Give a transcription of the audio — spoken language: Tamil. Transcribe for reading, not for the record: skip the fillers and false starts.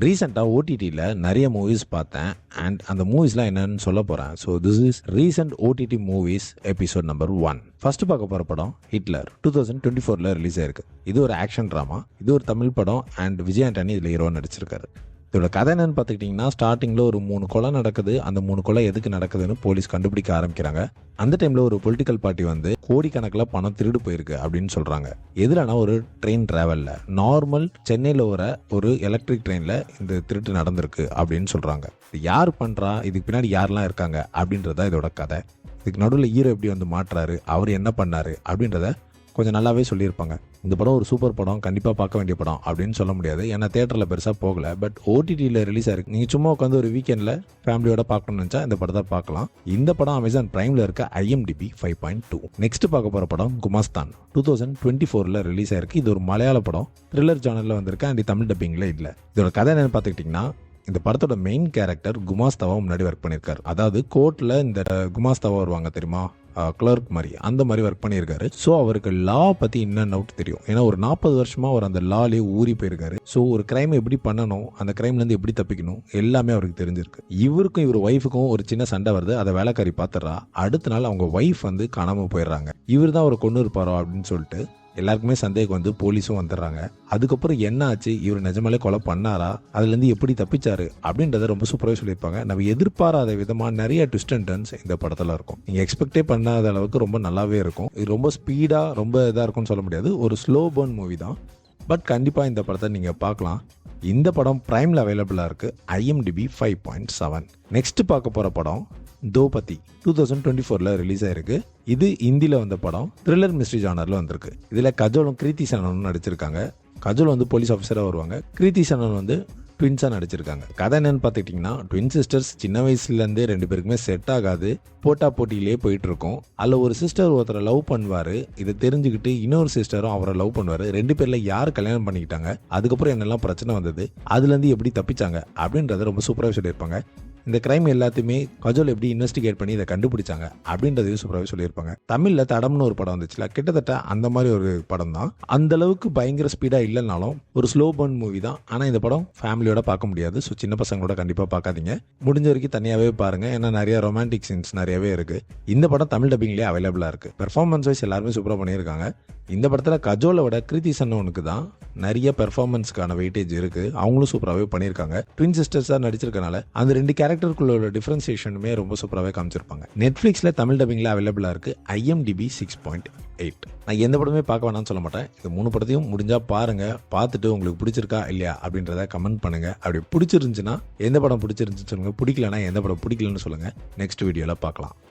ரீசெண்டாக ஓடிடியில் நிறைய மூவிஸ் பார்த்தேன் அண்ட் அந்த மூவிஸ்லாம் என்னன்னு சொல்ல போகிறேன். So this is recent OTT movies episode number 1. First பார்க்க போகிற படம் ஹிட்லர் 2024 ரிலீஸ் ஆயிருக்கு. இது ஒரு ஆக்ஷன் ட்ராமா. இது ஒரு தமிழ் படம் அண்ட் விஜய் ஆண்டனி இதில் ஹீரோ நடிச்சிருக்காரு. இதோட கதை என்னன்னு பார்த்துக்கிட்டிங்கன்னா, ஸ்டார்டிங்கில் ஒரு 3 கொலை நடக்குது. அந்த 3 கொலை எதுக்கு நடக்குதுன்னு போலீஸ் கண்டுபிடிக்க ஆரம்பிக்கிறாங்க. அந்த டைமில் ஒரு பொலிட்டிக்கல் பார்ட்டி வந்து கோடிக்கணக்கில் பணம் திருடு போயிருக்கு அப்படின்னு சொல்கிறாங்க. எதுலனா ஒரு ட்ரெயின் ட்ராவலில் நார்மல் சென்னையில் ஒரு எலக்ட்ரிக் ட்ரெயினில் இந்த திருட்டு நடந்திருக்கு அப்படின்னு சொல்கிறாங்க. இது யார் பண்ணுறா, இதுக்கு பின்னாடி யாரெல்லாம் இருக்காங்க அப்படின்றத இதோட கதை. இதுக்கு நடுவில் ஹீரோ எப்படி வந்து மாட்டுறாரு, அவர் என்ன பண்ணார் அப்படின்றத கொஞ்சம் நல்லாவே சொல்லியிருப்பாங்க. இந்த படம் ஒரு சூப்பர் படம், கண்டிப்பாக பார்க்க வேண்டிய படம் அப்படின்னு சொல்ல முடியாது. ஏன்னா தேட்டரில் பெருசாக போகலை. பட் ஓடிடியில் ரிலீஸ் ஆயிருக்கு. நீங்கள் சும்மா உட்காந்து ஒரு வீக்கெண்டில் ஃபேமிலியோட பார்க்கணும்னு நினச்சா இந்த படத்தை பார்க்கலாம். இந்த படம் அமேசான் பிரைமில் இருக்க IMDb 5.2. நெக்ஸ்ட் பார்க்க போகிற படம் குமாஸ்தான் 2024 ரிலீஸ் ஆயிருக்கு. இது ஒரு மலையாள படம், த்ரில்லர் ஜானரில் வந்திருக்கு அண்ட் தமிழ் டப்பிங்கில் இல்லை. இதோட கதை என்னன்னு பார்த்துக்கிட்டிங்கன்னா, இந்த படத்தோட மெயின் கேரக்டர் குமாஸ்தாவா முன்னாடி ஒர்க் பண்ணியிருக்காரு. அதாவது கோர்ட்டில் இந்த குமாஸ்தாவா வருவாங்க தெரியுமா, கிளர்க் மாதிரி, அந்த மாதிரி ஒர்க் பண்ணியிருக்காரு. ஸோ அவருக்கு லா பற்றி இன்னும் டவுட் தெரியும். ஏன்னா ஒரு 40 வருஷமாக அவர் அந்த லாலே ஊறி போயிருக்காரு. ஸோ ஒரு கிரைம் எப்படி பண்ணணும், அந்த கிரைம்லேருந்து எப்படி தப்பிக்கணும் எல்லாமே அவருக்கு தெரிஞ்சிருக்கு. இவருக்கும் இவர் ஒய்ஃபுக்கும் ஒரு சின்ன சண்டை வருது. அதை வேலைக்காரி பார்த்துடுறா. அடுத்த நாள் அவங்க ஒய்ஃப் வந்து காணாமல் போயிடுறாங்க. இவர் தான் அவரை கொண்டு இருப்பாரோ அப்படின்னு சொல்லிட்டு எல்லாருக்குமே சந்தேகம் வந்து போலீஸும் வந்துடுறாங்க. அதுக்கப்புறம் என்ன ஆச்சு, இவர் நிஜமாலே கொலை பண்ணாரா, அதுலேருந்து எப்படி தப்பிச்சாரு அப்படின்றத ரொம்ப சூப்பராக சொல்லியிருப்பாங்க. நம்ம எதிர்பாராத விதமாக நிறைய ட்விஸ்ட் அண்ட் டர்ன்ஸ் இந்த படத்தில் இருக்கும். நீங்கள் எக்ஸ்பெக்டே பண்ணாத அளவுக்கு ரொம்ப நல்லாவே இருக்கும். இது ரொம்ப ஸ்பீடாக ரொம்ப இதாக இருக்கும்னு சொல்ல முடியாது. ஒரு ஸ்லோ பர்ன் மூவி தான். பட் கண்டிப்பாக இந்த படத்தை நீங்கள் பார்க்கலாம். இந்த படம் பிரைமில் அவைலபிளாக இருக்குது. IMDb 5.7. நெக்ஸ்ட் பார்க்க போகிற படம் தோபதி 2024 ரிலீஸ் ஆயிருக்கு. இது ஹிந்தியில் வந்த படம், த்ரில்லர் மிஸ்ட்ரி ஜானரில் வந்திருக்கு. இதில் கஜோலும் கிருத்தி சனனும் நடிச்சிருக்காங்க. கஜோல் வந்து போலீஸ் ஆஃபீஸராக வருவாங்க. கிருத்தி சனன் வந்து ட்வின்ஸாக நடிச்சிருக்காங்க. கதை என்னன்னு பார்த்துக்கிட்டிங்கன்னா, ட்வின் சிஸ்டர்ஸ் சின்ன வயசுலேருந்தே 2 பேருக்குமே செட் ஆகாது. போட்டியிலே போயிட்டு இருக்கும். அதில் ஒரு சிஸ்டர் ஒருத்தரை லவ் பண்ணுவார். இதை தெரிஞ்சுக்கிட்டு இன்னொரு சிஸ்டரும் அவரை லவ் பண்ணுவார். 2 பேரில் யார் கல்யாணம் பண்ணிக்கிட்டாங்க, அதுக்கப்புறம் என்னெல்லாம் பிரச்சனை வந்தது, அதுலேருந்து எப்படி தப்பிச்சாங்க அப்படின்றத ரொம்ப சூப்பராக சொல்லியிருப்பாங்க. இந்த கிரைம் எல்லாத்தையுமே கஜோல் எப்படி இன்வெஸ்டிகேட் பண்ணி இதை கண்டுபிடிச்சாங்க அப்படின்றதையும் சூப்பராகவே சொல்லியிருப்பாங்க. தமிழில் தடம்னு ஒரு படம் வந்துச்சுல, கிட்டத்தட்ட அந்த மாதிரி ஒரு படம் தான். அந்த அளவுக்கு பயங்கர ஸ்பீடாக இல்லைனாலும் ஒரு ஸ்லோ பர்ன் மூவி தான். ஆனால் இந்த படம் ஃபேமிலியோட பார்க்க முடியாது. ஸோ சின்ன பசங்களோட கண்டிப்பாக பார்க்காதீங்க. முடிஞ்ச வரைக்கும் தனியாகவே பாருங்கள். ஏன்னா நிறைய ரொமான்டிக் சீன்ஸ் நிறையவே இருக்குது. இந்த படம் தமிழ் டப்பிங்லேயே அவைலபிளாக இருக்குது. பெர்ஃபார்மன்ஸ் வைஸ் எல்லாருமே சூப்பராக பண்ணியிருக்காங்க. இந்த படத்தில் கஜோலை விட கிருத்தி சன்னனுக்கு தான் நிறைய பெர்ஃபார்மன்ஸ்க்கான வெயிட்டேஜ் இருக்குது. அவங்களும் சூப்பராகவே பண்ணியிருக்காங்க. ட்வின் சிஸ்டர்ஸாக நடிச்சிருக்கனால அந்த 2 கேரக்டருக்குள்ள உள்ள டிஃபரன்சியேஷனுமே ரொம்ப சூப்பராகவே காமிச்சிருப்பாங்க. நெட்ஃப்ளிக்ஸில் தமிழ் டப்பிங்கில் அவைலபிளாக இருக்குது. IMDb 6.8. நான் எந்த படமே பார்க்க வேணாம்னு சொல்ல மாட்டேன். இந்த 3 படத்தையும் முடிஞ்சால் பாருங்கள். பார்த்துட்டு உங்களுக்கு பிடிச்சிருக்கா இல்லையா அப்படின்றத கமெண்ட் பண்ணுங்கள். அப்படி பிடிச்சிருந்துச்சுன்னா எந்த படம் பிடிச்சிருந்துச்சுன்னு சொல்லுங்கள். பிடிக்கலன்னா எந்த படம் பிடிக்கலன்னு சொல்லுங்கள். நெக்ஸ்ட் வீடியோவில் பார்க்கலாம்.